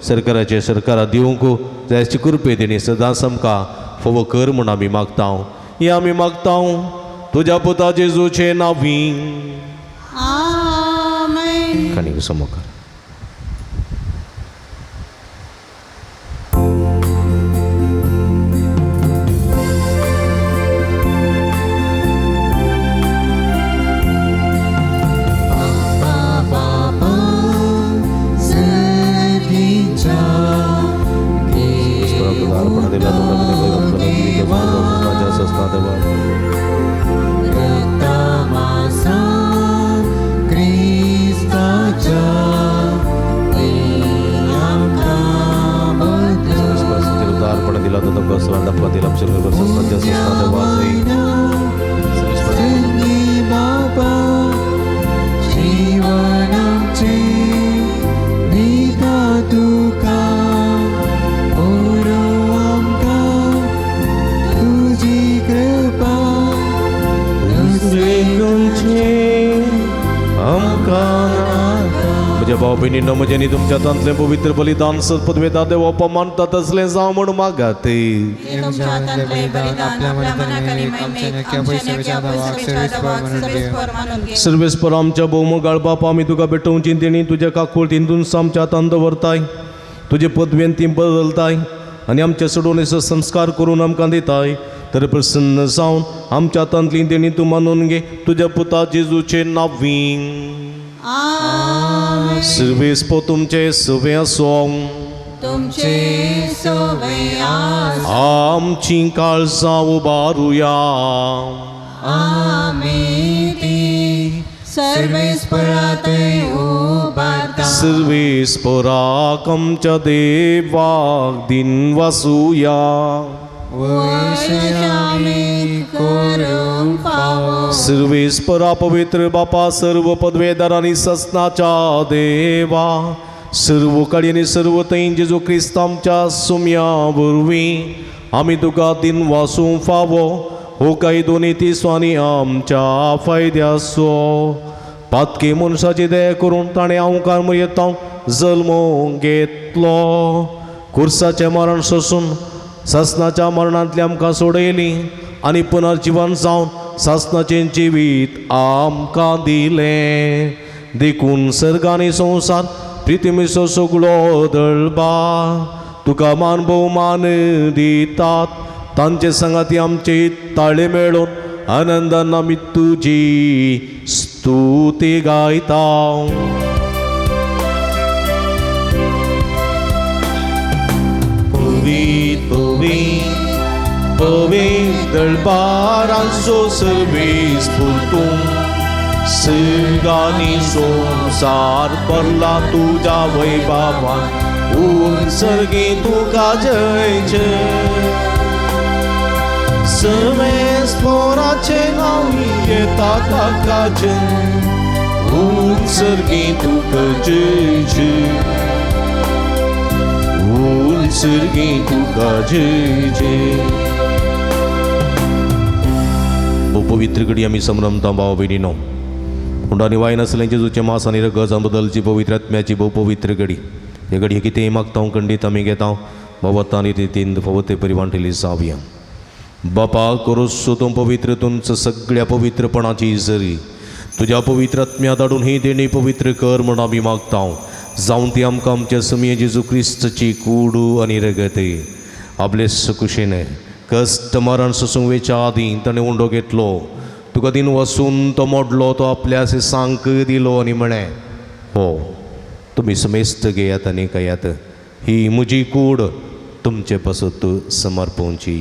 सरकाराचें सरकाराक दिवंक जाय अशी कृपे तेणी सदांच आमकां फोव कर म्हूण आमी मागता हे आमी मागता तुज्या पुता जेजूचे नांवी आमेन. काणीक समोकार म्हज्या भाव भयणींनो म्हजें न्ही तुमच्या तांतलें पवित्र बलिदान सत्पदवेता देव अपमानता तसलें जावं म्हण मागात सर्वेस्पर आमच्या भोव मोगाळ बापा आमी तुका भेटोवची तेणी तुज्या काकुळटीन तुमचं आमच्या हातांत दवरताय तुजे पदवेन ती बदलताय आनी आमचे सोडवणेचो संस्कार करून आमकां दिताय तर प्रसन्न जावन आमच्या हातांतली तेणी तूं मानून घे तुज्या पुता जेजूचे नांवी सर्वेस्पो तुमचे सवे आसो तुमचे सोवे आमची काळजां उबारुया आमी ती सर्वेस्परातय उबारता सर्वेस्पराक आमच्या देवाक दिन वासुया सर्वेस्परा पवित्र बापा सर्व पदवेदारांनी ससनाच्या देवा सर्व काळी आनी सर्व थंय जेजू क्रिस्त आमच्या सुम्या वरवीं आमी तुका दिन वासूंक फावो हो काही दोनी तिसवांनी आमच्या फायद्याचो पातके मनशाची दया करून ताणें अवकार मयेता जल्म घेतलो खुर्साचें मरण सोसून सासनाच्या मरणांतली आमकां सोडयली आनी पुनर्जीवन जावन सासनाचें जिवीत आमकां दिलें देखून सर्ग आनी संवसार प्रिथिवीचो सगळो दळबा तुका मान भोवमान दितात तांचे संगाती आमचे ताळे मेळोवन आनंदान आमी तुजी स्तुती गायता पवित्र दळबारांचो सर्वेस तूं सर्गानी संसार परला तुझ्या वैभवान सर्गी तुका जय जय सर्वेस पोराचे नाव येता ताकाचे सर्गी तुका जय जय सर्गी तुका जय जय पवित्र घडी आम्ही समरमता भाव बहिणीनो हुंडानी वाय नसल्यांची जुचे मास आणि रगज बदलची पवित्र आत्म्याची भोव पवित्र घडी हे घडी कितेंय मागता खंडीत आमी घेता भवता आनी रितीन फवते परिवांठिली जावया बापा करोसो तूं पवित्र तुमचं सगळ्या पवित्रपणाची जरी तुझ्या पवित्र आत्म्या धाडून ही देणी पवित्र कर म्हण आमी मागता जावन ती आमकां आमच्या समीय जेजू क्रिस्तची कूडू आनी रगते आपले सुकुशेने कष्ट मरण सुसुंवेच्या आदी ताणें उंडो घेतलो तुका दिन वसून तो मोडलो तो आपल्या सांक दिलो आनी म्हणे हो तुम्ही समेस्त घेयात आनी कयात ही म्हजी कूड तुमचे पासत समर्पोवची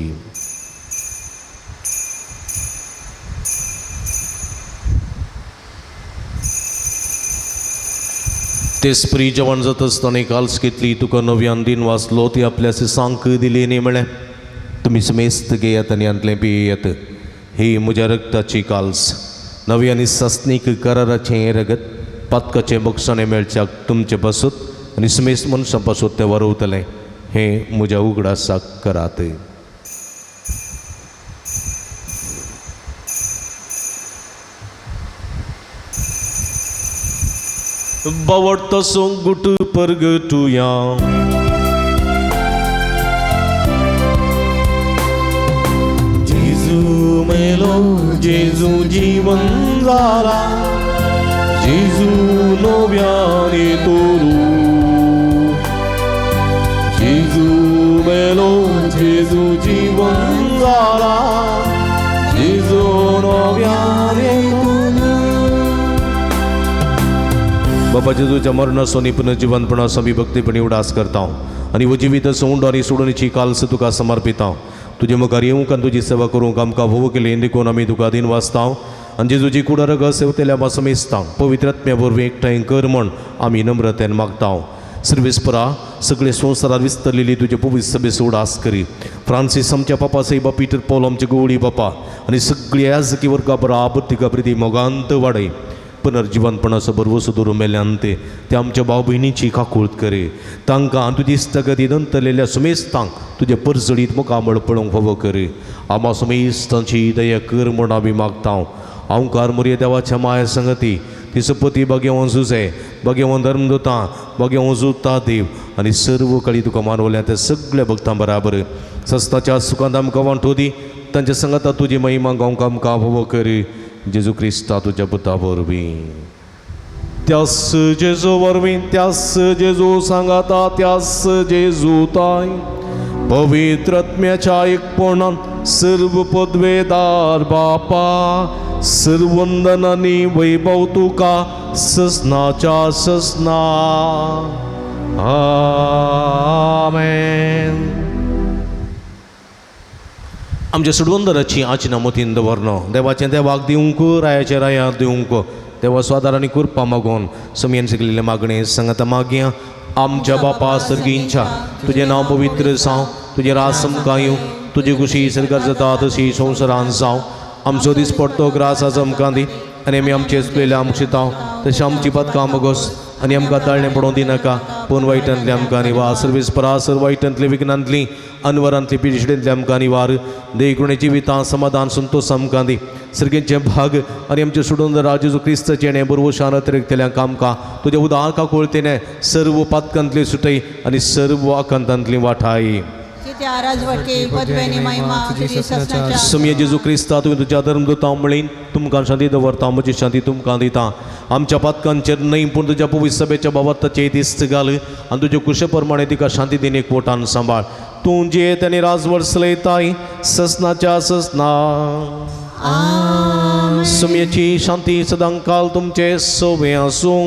ते स्प्री जेवण जात आसतना काल्स घेतली तुका नव्यान दिन वाचलो ती आपल्या सांक दिली न्ही म्हळें तुम्ही समेस्त घेयात आनी अंतलें पियेयात ही म्हज्या रक्ताची काल्स नवी आनी सस्नीक कराराचें रगत पातकाचें बक्षणें मेळच्याक तुमचे पासूत आनी समेस्त मनशां पासूत तें वरवतलें हें म्हज्या उगडासाक करात बावडतो सोंगुट परगटुया जेजू मेलो जेजू जीवन जाला जेजू नव्याने तोरू जेजू मेलो जेजू जीवन जाला जेजू नव्याने बाबा जेजूच्या मरणाचो निपुण जिवंतपणाचो आमी भक्तीपणी उडास करता आनी वो जिवीत सोंड आनी सोडणीची काल्स तुका समर्पिता तुजे मुखार येवंक आनी तुजी सेवा करूंक आमकां भोव केली देखून आमी तुका दिन वाचता आनी जेजूची कुडार सेवतेल्या पासून मेजता पवित्र आत्म्या वरवीं एकठांय कर म्हण आमी नम्रतेन मागता सर्वेस्परा सगळे संवसारांत विस्तरलेली तुजे पवित्र सभेस उडास करी फ्रांसीस आमच्या पापा सैबा पिटर पौल आमचे गवळी बापा आनी सगळी याजकी वर्गा बराबर तिका प्रिती मोगांत वाडय पुनर्जीवनपणाचो बरवो सुदूर मेल्यान ते आमच्या भाव भयणीची काकूळट करे तांकां तुजी स्थगती नंतरलेल्या सुमेस्तांक तुजे परजडीत मुखामळ पळोवंक फावो करे आमा सुमेस्तांची दया कर म्हण आमी मागता हांवकार मोरये देवाच्या माया संगती तिसपती भगेवन झुजे भगेवन धर्मदूता भगेवन जुता देव आनी सर्व काळी तुका मानवल्या त्या सगळ्या भक्तां बराबर सस्ताच्या सुखांत आमकां वांटो दी तांच्या संगता तुजी महिमा गावंक आमकां फावो कर जेजू क्रिस्ता तुझ्या पुता वरवीं त्यास जेजू वरवीं त्यास जेजू सांगाता त्यास जेजू ताय पवित्र आत्म्याच्या एकपणान सर्व पदवेदार बापा सर्व वंदन आनी वैभव तुका ससनाच्या ससना आमेन आमच्या सुडवंदराची आचना मतीन दवरनो देवाचें देवाक दिवंक रायाच्या रायाक दिवंक देवा स्वादार आनी कृपा मागून समेन शिकलेले मागणे सांगता मागया आमच्या बापा सर्गींच्या तुझे नाव पवित्र जावं तुझे राज समकां येवं तुजी खुशी सरकार जाता तशी संवसारांत जावं आमचो दीस पडतो ग्रास आज आमकां दी आनी आमी आमचे चुकलेले आमकां शिताव तशें आमची पदकां मागोस आनी आमकां ताळणें पडोवंक दिनाका पूण वायटांतली आमकां निवार सर्वीस परासर वायटांतली विघ्नांतली अनवरांतली पिडिशेंतली आमकां निवार देयकुणे जिवितां समाधान संतोश आमकां दी सर्गेंचे भाग आनी आमचे सोडून राजेजू क्रिस्ताचे आनी बरोबर शानत रेखतल्यांक आमकां तुजे उदार काकूळतेने सर्व पातकांतली सुटय आनी सर्व आकांतांतली वाठाय समये जेजू क्रिस्ता तुवें तुज्या धर्मदूतां म्हणीन तुमकां शांती दवरता म्हजी शांती तुमकां दिता आमच्या पातकांचेर न्हय पूण तुज्या पवित्र सभेच्या बाबताचे दिस्त घाल आनी तुजे कुशे प्रमाणे तिका शांती दिन एकवटान सांबाळ तूं जेत आनी राजवट चलयताय ससनाच्या ससना समयाची शांती सदां काल तुमचे सोबे आसूं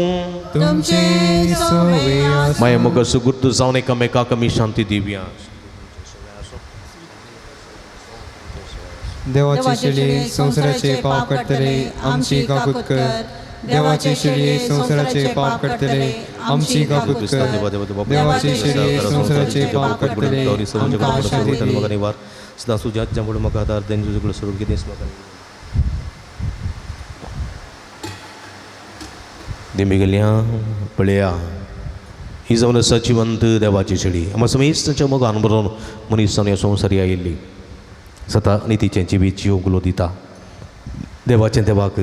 माया मोग सुगुर्त जावन एकामेकाक आमी शांती दिवया देवाची शिडी संसाराचे पाप काढतले आमची काकूत कर देवाची शिडी संसाराचे पाप काढतले आमची काकूत कर देवाची शिडी संसाराचे पाप काढतले आमकां शांती दे. सदा सुजात जमड मका आधार देन तुझे स्वरूप किती मका दिंबी गेल्या पळया ही जावन सचिवंत देवाची शिडी आम्हा समेस्तच्या मग अनबरोवन मनीसान ह्या संवसारी आयिल्ली सता नितीचें जिवीत जिवंक दिता देवाचें देवाक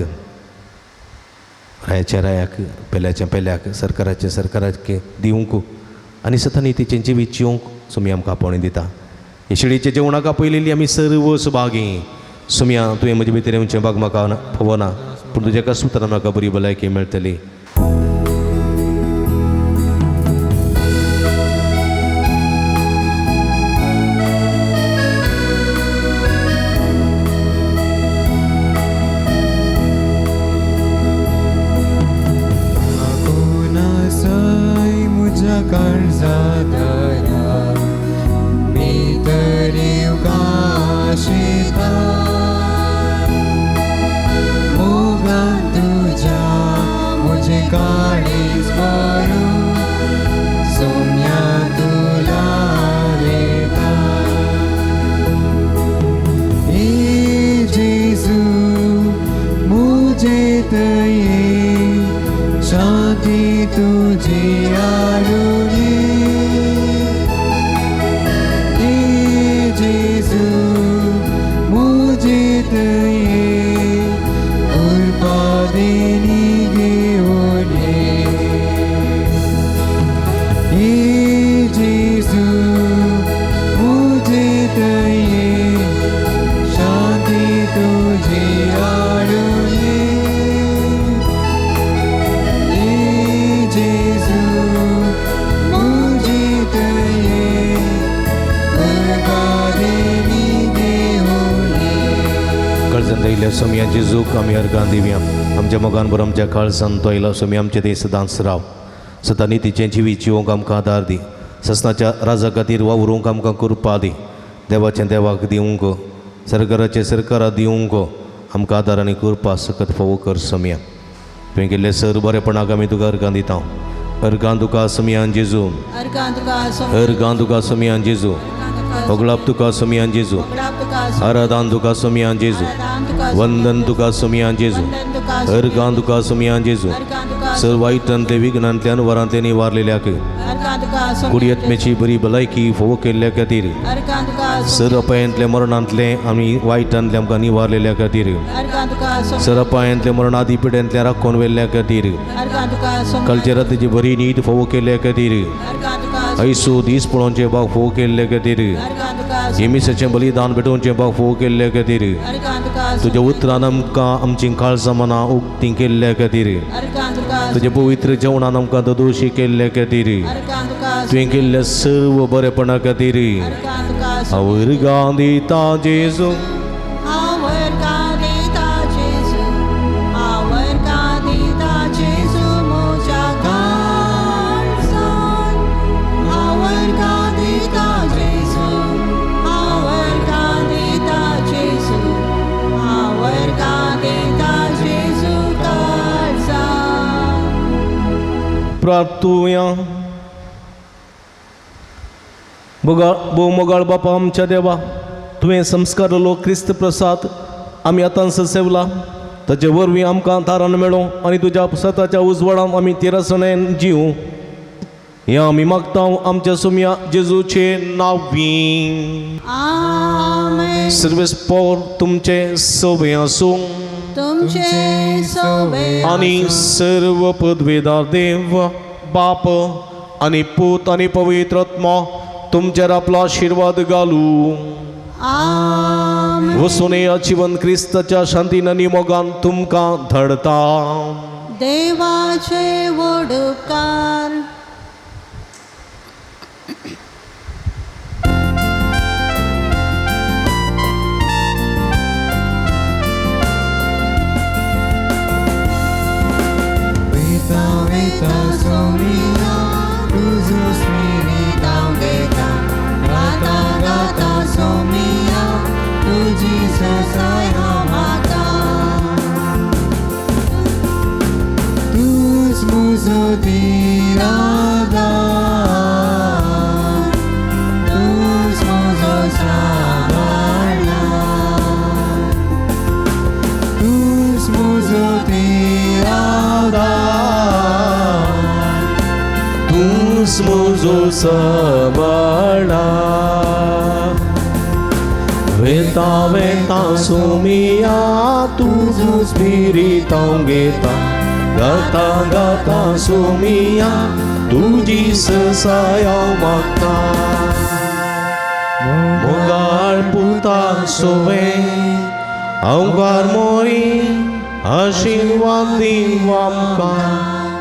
रायाच्या रायाक पेल्याच्या पेल्याक सरकाराचे सरकाराक दिवंक आनी सता नितीचें जिवीत जिवंक सुमी आमकां आपणे दिता हे शिडीच्या जेवणाक आपयलेली आमी सर्व सुभागी सुमया तुवें म्हजे भितर येवचें भाग म्हाका फवना पूण तुज्या कसुतान म्हाका बरी भलायकी मेळटली. कोणासाय म्हज्या काळजादारा मी तर येवका आशिता मोगान तुज्या म्हजे काळीज भरून सोम्या तुला लेता. ए जेजू मुझे तये शांती तुझी आरुणी ए जेजू मुझे तये उर्पादेनी घेऊन ये. ए जेजू मुझे तये शांती तुझी आरुणी काळजान आयल्या सोमया जेजूक आमी अर्गां दिवया आमच्या मोगान बरो आमच्या काळजान तो आयला सोमी आमचे ते सदांच राव सदां नितीचें जिवीत जिवंक आमकां आदार दी ससनाच्या राजा खातीर वावरूंक आमकां कृपा दी देवाचें देवाक दिवंक सरकाराचे सरकारा दिवंक आमकां आदार आनी कृपा सकत फोव कर सोमया तुवें केल्ले सर बरेपणाक आमी तुका अर्गां दिता अर्गां तुका सोमयान जेजू अर्गां तुका सोमयान जेजू होगळाप तुका सोमयान जेजू आराधन तुका सोमयान जेजू वंदन तुका सोमयान जेजू अर्गां तुका सोमयान जेजू सर वायटांतले विघ्नांतल्यान वरांतले निवारलेल्याक कुडी आत्म्याची बरी भलायकी फोव केल्ल्या खातीर सर अपायांतल्या मरणांतले आमी वायटांतले आमकां निवारलेल्या खातीर सर अपायांतल्या मरणादी पिड्यांतल्या राखून व्हेल्ल्या खातीर कालच्या रातीची बरी न्हीद फोव केल्ल्या खातीर ऐसू दीस पळोवचे भाग फोव केल्ल्या खातीर येमिसाचें बलिदान भेटोवचें भाग फोव केल्ल्या खातीर तुज्या उतरान आमकां आमची काळजां मनां उक्तीं केल्ल्या खातीर तुज्या पवित्र जेवणान आमकां दोशी केल्ल्या खातीर तुवें केल्ल्या सर्व बरेपणा खातीर हांव अर्गां दिता जेजू प्रार्थुया भोव मोगाळ बापा आमच्या देवा तुवें संस्कारलो क्रिस्त प्रसाद आमी आतां सेवला ताचे वरवीं आमकां तारण मेळो आनी तुज्या सताच्या उजवाडांत आमी तेरसणेन जीव हें आमी मागता आमच्या सोमया जेजूचे नांवी. सर्वेस्पोर तुमचे सोबे आसूं तुमचे सोबे आणि सर्व पदवेदार देव बाप आणि पूत आणि पवित्र आत्मा तुमचेर आपलो आशीर्वाद घालू. वसून या जीवन क्रिस्ताच्या शांतीन आनी मोगान तुमकां धडता. देवाचे वडुपकार Sonia, tuzo spirita ungeta, gata gata Sonia, tu Jesus tuzo sabala Veta veta sumia tuzo spiritão geta Gata gata sumia tuji sesayau makta Mogar putang sove Aungkar moi आशीर्वादी वामका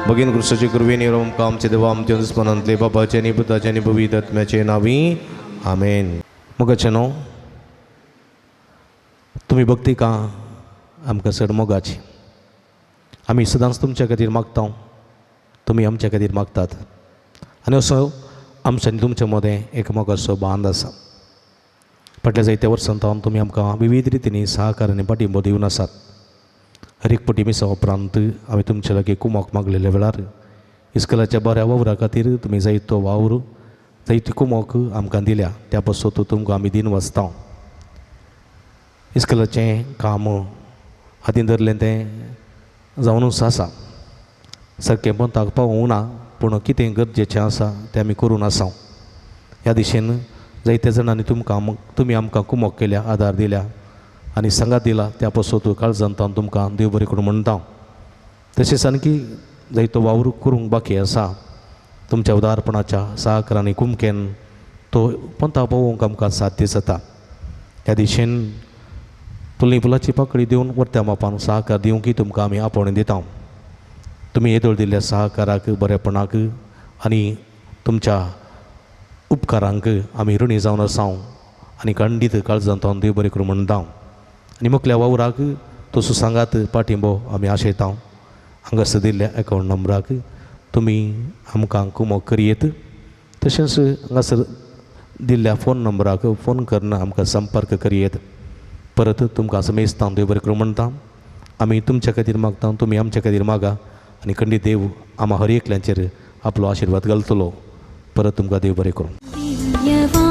भगीन कृष्णाची कृपेने रोमका आमचे देवा आमच्या दुस्मनांतले बापाचे आणि पुताचे आणि पवित्र आत्म्याचे नावी आमेन मोगाचेनो तुम्ही भक्ती का आमकां चड मोगाची आमी सदांच तुमच्या खातीर मागता तुम्ही आमच्या खातीर मागतात आनी असो आमच्या आनी तुमच्या मदें एक मोगाचो बांद आसा फाटल्या जायत्या वर्सांत तुमी आमकां विविध रितींनी सहकार आनी पाठिंबो दिवन आसात हर एक पटी मिसा उपरांत हांवें तुमचे लागीं कुमोक मागलेल्या वेळार इस्कलाच्या बऱ्या वावरा खातीर तुमी जायतो वावर जायती कुमोक आमकां दिल्या त्या पासत तुमकां आमी दिन वाचता इस्कलाचें काम हातीन धरलें तें जावनूच आसा सारकें पंथाक पावूंक ना पूण कितें गरजेचें आसा तें आमी करून आसा ह्या दिशेन जायत्या जाणांनी तुमी आमकां कुमोक केल्या आदार दिल्या आनी सांगात दिला त्या पासत काळजांतान तुमकां देव बरें करून म्हणटा तशेंच आणकी जायतो वावर करूंक बाकी आसा तुमच्या उदारपणाच्या सहकारांनी कुमकेन तो पंथा पावोवंक आमकां साध्य जाता ह्या दिशेन तुली फुलाची पाकळी दिवन वर्त्या मापान सहकार दिवंकय तुमकां आमी आपोवणें दिता तुमी येदोळ दिल्ल्या सहकाराक बरेपणाक आनी तुमच्या उपकारांक आमी ऋणी जावन आसा आनी खंडीत काळजांतान देव बरें करून म्हणटा आनी मुखल्या वावराक तो सुसांगात पाठिंबो आमी आशयता हांगासर दिल्ल्या अकावंट नंबराक तुमी आमकां कुमोक करियेत तशेंच हांगासर दिल्ल्या फोन नंबराक फोन करून आमकां संपर्क करियेत परत तुमकां समेस्तां देव बरें करून म्हणटा आमी तुमच्या खातीर मागता तुमी आमच्या खातीर मागा आनी खंडीत देव आम्हा हर एकल्यांचेर आपलो आशिर्वाद घालतलो परत तुमकां देव बरें करूं